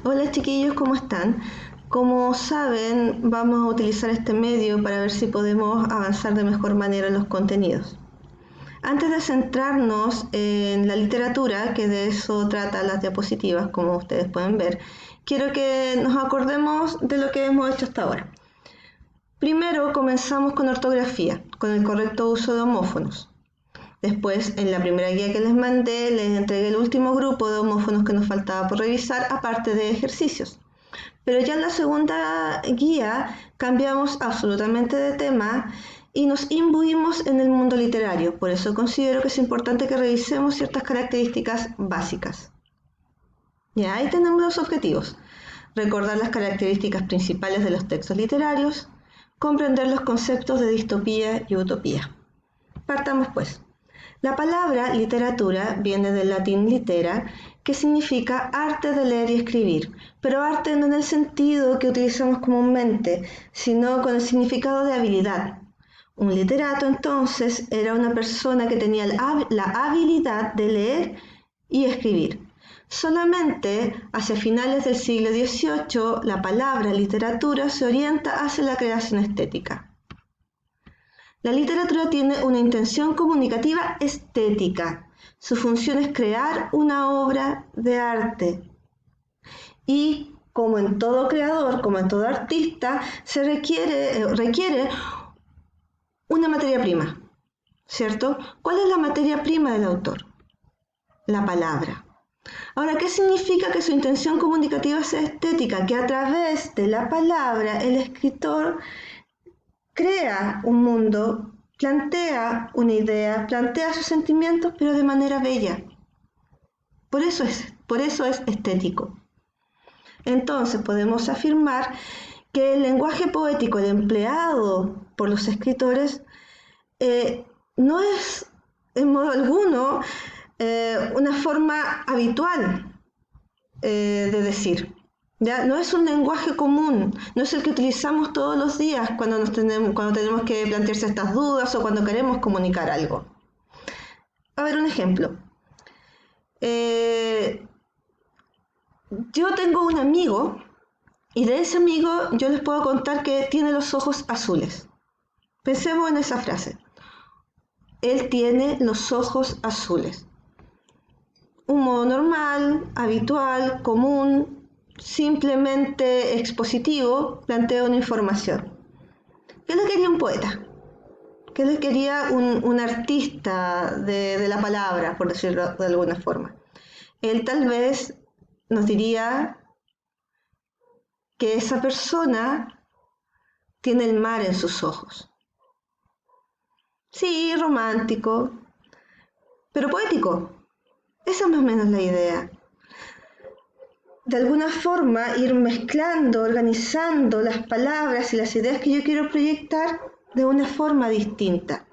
Hola chiquillos, ¿cómo están? Como saben, vamos a utilizar este medio para ver si podemos avanzar de mejor manera en los contenidos. Antes de centrarnos en la literatura, que de eso trata las diapositivas, como ustedes pueden ver, quiero que nos acordemos de lo que hemos hecho hasta ahora. Primero comenzamos con ortografía, con el correcto uso de homófonos. Después, en la primera guía que les mandé, les entregué el último grupo de homófonos que nos faltaba por revisar, aparte de ejercicios. Pero ya en la segunda guía cambiamos absolutamente de tema y nos imbuimos en el mundo literario. Por eso considero que es importante que revisemos ciertas características básicas. Ya ahí tenemos los objetivos. Recordar las características principales de los textos literarios, comprender los conceptos de distopía y utopía. Partamos pues. La palabra literatura viene del latín litera, que significa arte de leer y escribir, pero arte no en el sentido que utilizamos comúnmente, sino con el significado de habilidad. Un literato entonces era una persona que tenía la habilidad de leer y escribir. Solamente hacia finales del siglo XVIII la palabra literatura se orienta hacia la creación estética. La literatura tiene una intención comunicativa estética. Su función es crear una obra de arte. Y como en todo creador, como en todo artista, se requiere una materia prima, ¿cierto? ¿Cuál es la materia prima del autor? La palabra. Ahora, ¿qué significa que su intención comunicativa sea estética? Que a través de la palabra el escritor crea un mundo, plantea una idea, plantea sus sentimientos, pero de manera bella. Por eso es estético. Entonces podemos afirmar que el lenguaje poético, el empleado por los escritores, no es en modo alguno una forma habitual de decir. ¿Ya? No es un lenguaje común, no es el que utilizamos todos los días cuando tenemos que plantear estas dudas o cuando queremos comunicar algo. A ver, un ejemplo. Yo tengo un amigo y de ese amigo yo les puedo contar que tiene los ojos azules. Pensemos en esa frase. Él tiene los ojos azules. Un modo normal, habitual, común, simplemente expositivo, plantea una información. ¿Qué le quería un poeta? ¿Qué le quería un artista de la palabra, por decirlo de alguna forma? Él tal vez nos diría que esa persona tiene el mar en sus ojos. Sí, romántico, pero poético. Esa es más o menos la idea. De alguna forma ir mezclando, organizando las palabras y las ideas que yo quiero proyectar de una forma distinta.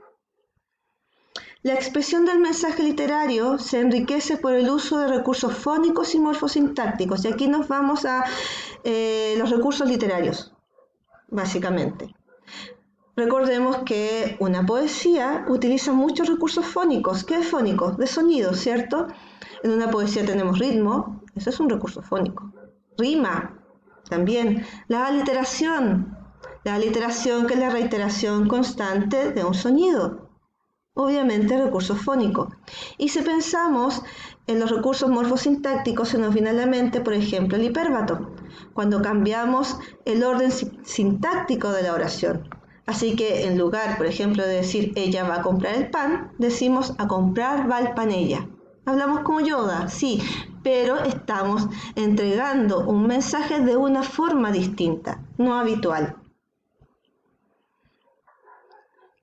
La expresión del mensaje literario se enriquece por el uso de recursos fónicos y morfosintácticos, y aquí nos vamos a los recursos literarios, básicamente. Recordemos que una poesía utiliza muchos recursos fónicos. ¿Qué es fónico? De sonido, ¿cierto? En una poesía tenemos ritmo, eso es un recurso fónico. Rima, también. La aliteración que es la reiteración constante de un sonido. Obviamente recurso fónico. Y si pensamos en los recursos morfosintácticos, se nos viene a la mente, por ejemplo, el hipérbato, cuando cambiamos el orden sintáctico de la oración. Así que en lugar, por ejemplo, de decir ella va a comprar el pan, decimos a comprar va el pan ella. Hablamos como Yoda, sí, pero estamos entregando un mensaje de una forma distinta, no habitual.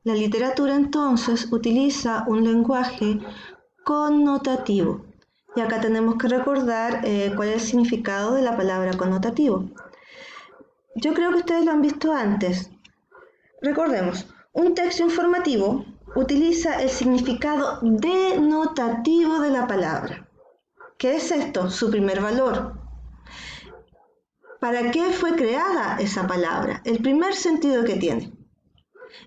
La literatura entonces utiliza un lenguaje connotativo. Y acá tenemos que recordar cuál es el significado de la palabra connotativo. Yo creo que ustedes lo han visto antes. Recordemos, un texto informativo utiliza el significado denotativo de la palabra. ¿Qué es esto? Su primer valor. ¿Para qué fue creada esa palabra? El primer sentido que tiene.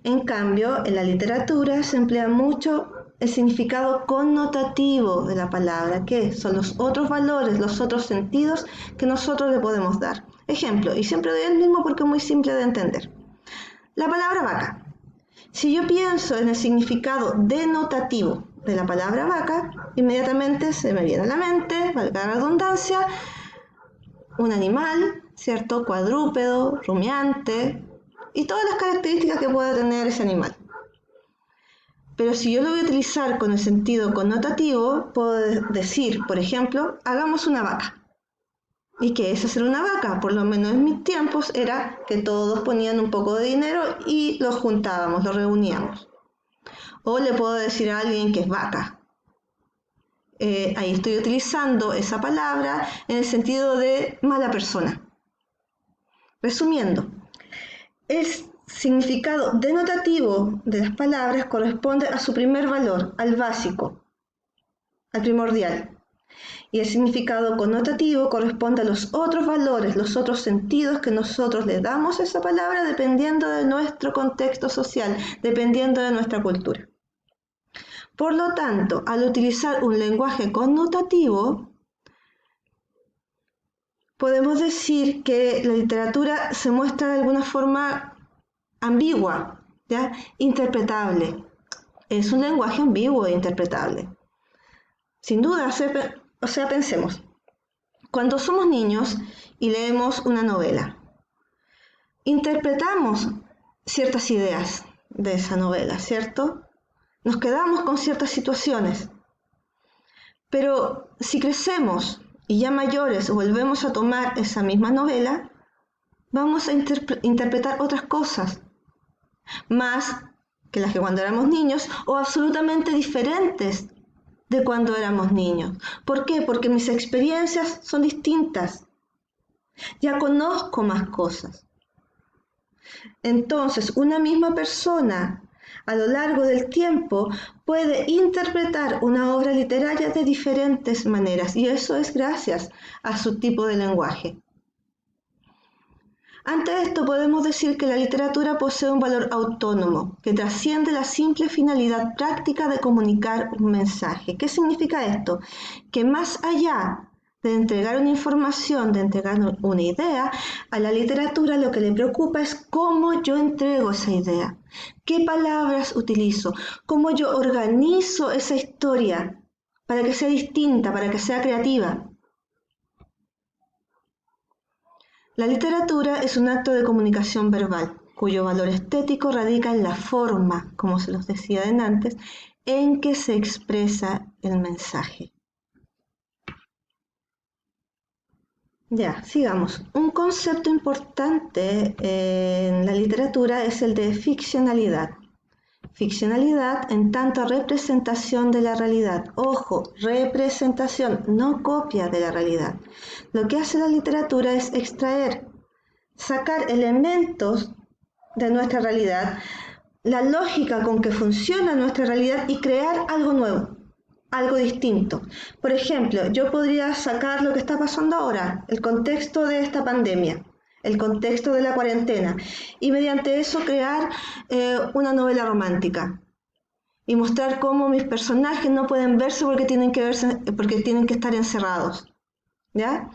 En cambio, en la literatura se emplea mucho el significado connotativo de la palabra, que son los otros valores, los otros sentidos que nosotros le podemos dar. Ejemplo, y siempre doy el mismo porque es muy simple de entender. La palabra vaca. Si yo pienso en el significado denotativo de la palabra vaca, inmediatamente se me viene a la mente, valga la redundancia, un animal, ¿cierto? Cuadrúpedo, rumiante y todas las características que pueda tener ese animal. Pero si yo lo voy a utilizar con el sentido connotativo, puedo decir, por ejemplo, hagamos una vaca. ¿Y qué es hacer una vaca? Por lo menos en mis tiempos era que todos ponían un poco de dinero y los juntábamos, los reuníamos. O le puedo decir a alguien que es vaca. Ahí estoy utilizando esa palabra en el sentido de mala persona. Resumiendo, el significado denotativo de las palabras corresponde a su primer valor, al básico, al primordial. Y el significado connotativo corresponde a los otros valores, los otros sentidos que nosotros le damos a esa palabra dependiendo de nuestro contexto social, dependiendo de nuestra cultura. Por lo tanto, al utilizar un lenguaje connotativo, podemos decir que la literatura se muestra de alguna forma ambigua, ¿ya? Interpretable. Es un lenguaje ambiguo e interpretable. Sin duda, pensemos. Cuando somos niños y leemos una novela, interpretamos ciertas ideas de esa novela, ¿cierto? Nos quedamos con ciertas situaciones. Pero si crecemos y ya mayores volvemos a tomar esa misma novela, vamos a interpretar otras cosas, más que las que cuando éramos niños o absolutamente diferentes de cuando éramos niños. ¿Por qué? Porque mis experiencias son distintas. Ya conozco más cosas. Entonces, una misma persona a lo largo del tiempo puede interpretar una obra literaria de diferentes maneras y eso es gracias a su tipo de lenguaje. Ante esto podemos decir que la literatura posee un valor autónomo que trasciende la simple finalidad práctica de comunicar un mensaje. ¿Qué significa esto? Que más allá de entregar una información, de entregar una idea, a la literatura lo que le preocupa es cómo yo entrego esa idea, qué palabras utilizo, cómo yo organizo esa historia para que sea distinta, para que sea creativa. La literatura es un acto de comunicación verbal, cuyo valor estético radica en la forma, como se los decía antes, en que se expresa el mensaje. Ya, sigamos. Un concepto importante en la literatura es el de ficcionalidad. Ficcionalidad en tanto representación de la realidad. Ojo, representación, no copia de la realidad. Lo que hace la literatura es extraer, sacar elementos de nuestra realidad, la lógica con que funciona nuestra realidad y crear algo nuevo, algo distinto. Por ejemplo, yo podría sacar lo que está pasando ahora, el contexto de esta pandemia, el contexto de la cuarentena, y mediante eso crear una novela romántica y mostrar cómo mis personajes no pueden verse porque tienen que estar encerrados, ¿ya?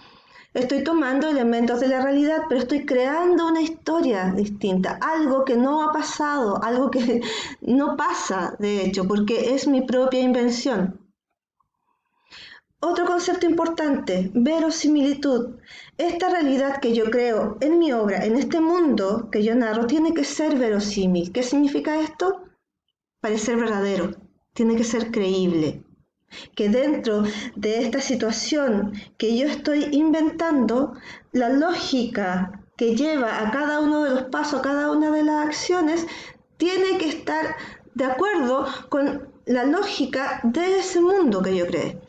Estoy tomando elementos de la realidad, pero estoy creando una historia distinta, algo que no ha pasado, algo que no pasa, de hecho, porque es mi propia invención. Otro concepto importante, verosimilitud. Esta realidad que yo creo en mi obra, en este mundo que yo narro, tiene que ser verosímil. ¿Qué significa esto? Parecer verdadero, tiene que ser creíble. Que dentro de esta situación que yo estoy inventando, la lógica que lleva a cada uno de los pasos, a cada una de las acciones, tiene que estar de acuerdo con la lógica de ese mundo que yo creé.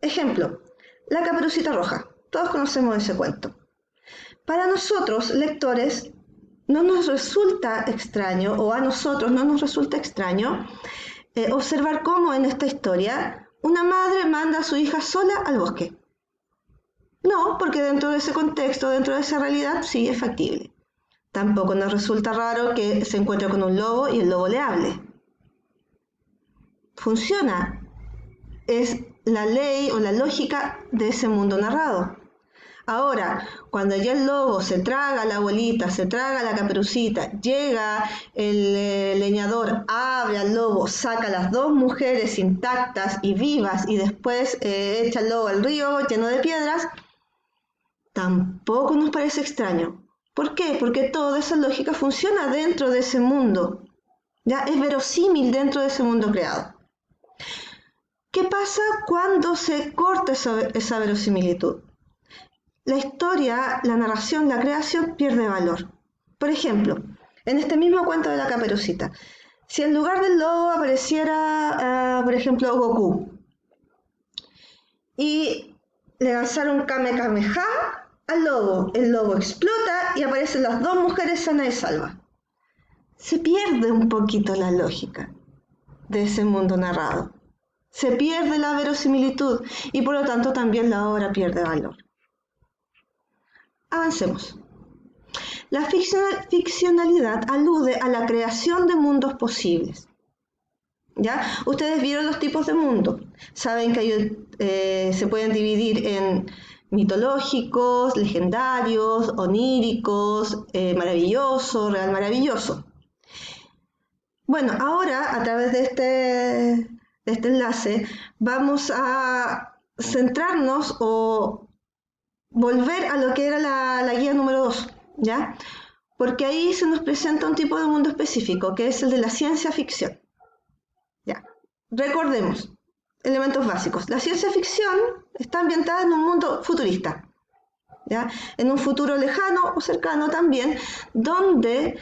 Ejemplo, la Caperucita Roja. Todos conocemos ese cuento. Para nosotros, lectores, no nos resulta extraño, o a nosotros no nos resulta extraño, observar cómo en esta historia una madre manda a su hija sola al bosque. No, porque dentro de ese contexto, dentro de esa realidad, sí es factible. Tampoco nos resulta raro que se encuentre con un lobo y el lobo le hable. funciona. Es la ley o la lógica de ese mundo narrado. Ahora, cuando ya el lobo se traga a la abuelita, se traga a la caperucita, llega el leñador, abre al lobo, saca a las dos mujeres intactas y vivas y después echa el lobo al río lleno de piedras, tampoco nos parece extraño. ¿Por qué? Porque toda esa lógica funciona dentro de ese mundo. Ya es verosímil dentro de ese mundo creado. ¿Qué pasa cuando se corta esa verosimilitud? La historia, la narración, la creación pierde valor. Por ejemplo, en este mismo cuento de la caperucita, si en lugar del lobo apareciera, por ejemplo, Goku, y le lanzaron Kamehameha al lobo, el lobo explota y aparecen las dos mujeres sanas y salvas. Se pierde un poquito la lógica de ese mundo narrado. Se pierde la verosimilitud y por lo tanto también la obra pierde valor. Avancemos. La ficcionalidad alude a la creación de mundos posibles. ¿Ya? Ustedes vieron los tipos de mundo. Saben que se pueden dividir en mitológicos, legendarios, oníricos, maravilloso, real maravilloso. Bueno, ahora a través de este enlace vamos a centrarnos o volver a lo que era la guía número 2, ¿ya? Porque ahí se nos presenta un tipo de mundo específico, que es el de la ciencia ficción. ¿Ya? Recordemos, elementos básicos. La ciencia ficción está ambientada en un mundo futurista, ¿ya? En un futuro lejano o cercano también, donde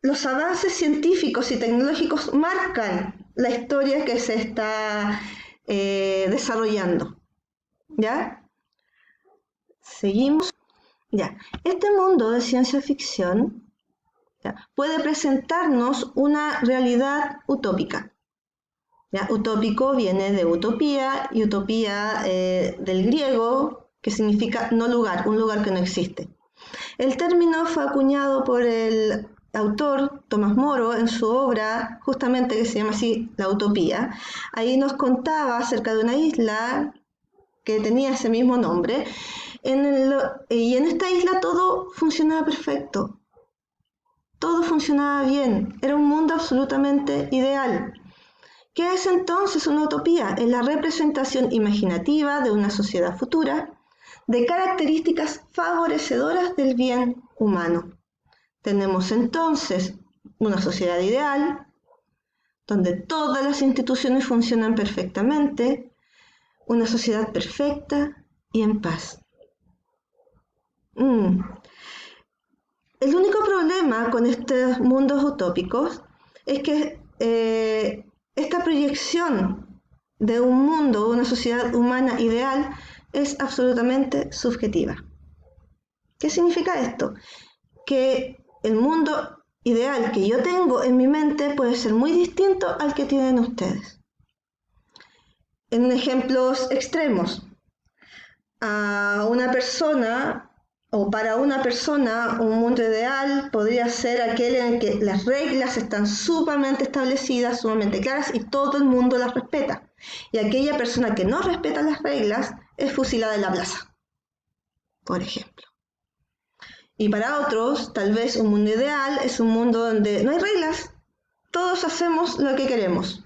los avances científicos y tecnológicos marcan la historia que se está desarrollando, ¿ya? Seguimos. Ya. Este mundo de ciencia ficción, ¿ya?, puede presentarnos una realidad utópica. ¿Ya? Utópico viene de utopía y utopía del griego, que significa no lugar, un lugar que no existe. El término fue acuñado por el autor Tomás Moro en su obra, justamente que se llama así, La Utopía. Ahí nos contaba acerca de una isla que tenía ese mismo nombre, y en esta isla todo funcionaba perfecto, todo funcionaba bien, era un mundo absolutamente ideal. ¿Qué es entonces una utopía? Es la representación imaginativa de una sociedad futura de características favorecedoras del bien humano. Tenemos entonces una sociedad ideal, donde todas las instituciones funcionan perfectamente, una sociedad perfecta y en paz. El único problema con estos mundos utópicos es que esta proyección de un mundo, una sociedad humana ideal, es absolutamente subjetiva. ¿Qué significa esto? Que el mundo ideal que yo tengo en mi mente puede ser muy distinto al que tienen ustedes. En ejemplos extremos, a una persona o para una persona un mundo ideal podría ser aquel en el que las reglas están sumamente establecidas, sumamente claras y todo el mundo las respeta. Y aquella persona que no respeta las reglas es fusilada en la plaza, por ejemplo. Y para otros, tal vez un mundo ideal es un mundo donde no hay reglas, todos hacemos lo que queremos.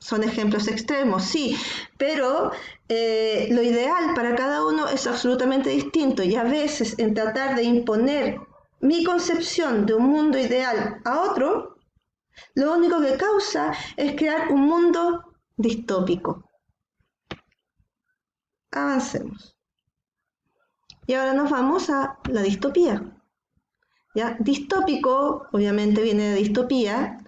Son ejemplos extremos, sí, pero lo ideal para cada uno es absolutamente distinto y a veces en tratar de imponer mi concepción de un mundo ideal a otro, lo único que causa es crear un mundo distópico. Avancemos. Y ahora nos vamos a la distopía. ¿Ya? Distópico, obviamente viene de distopía.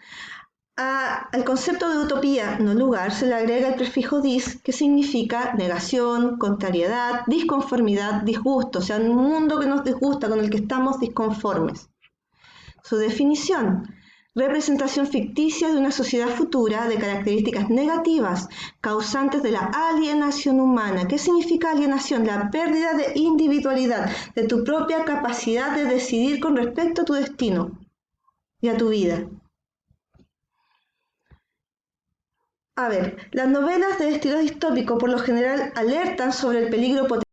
Al concepto de utopía, no lugar, se le agrega el prefijo dis, que significa negación, contrariedad, disconformidad, disgusto, o sea, un mundo que nos disgusta, con el que estamos disconformes. Su definición: representación ficticia de una sociedad futura de características negativas, causantes de la alienación humana. ¿Qué significa alienación? La pérdida de individualidad, de tu propia capacidad de decidir con respecto a tu destino y a tu vida. A ver, las novelas de estilo distópico por lo general alertan sobre el peligro potencial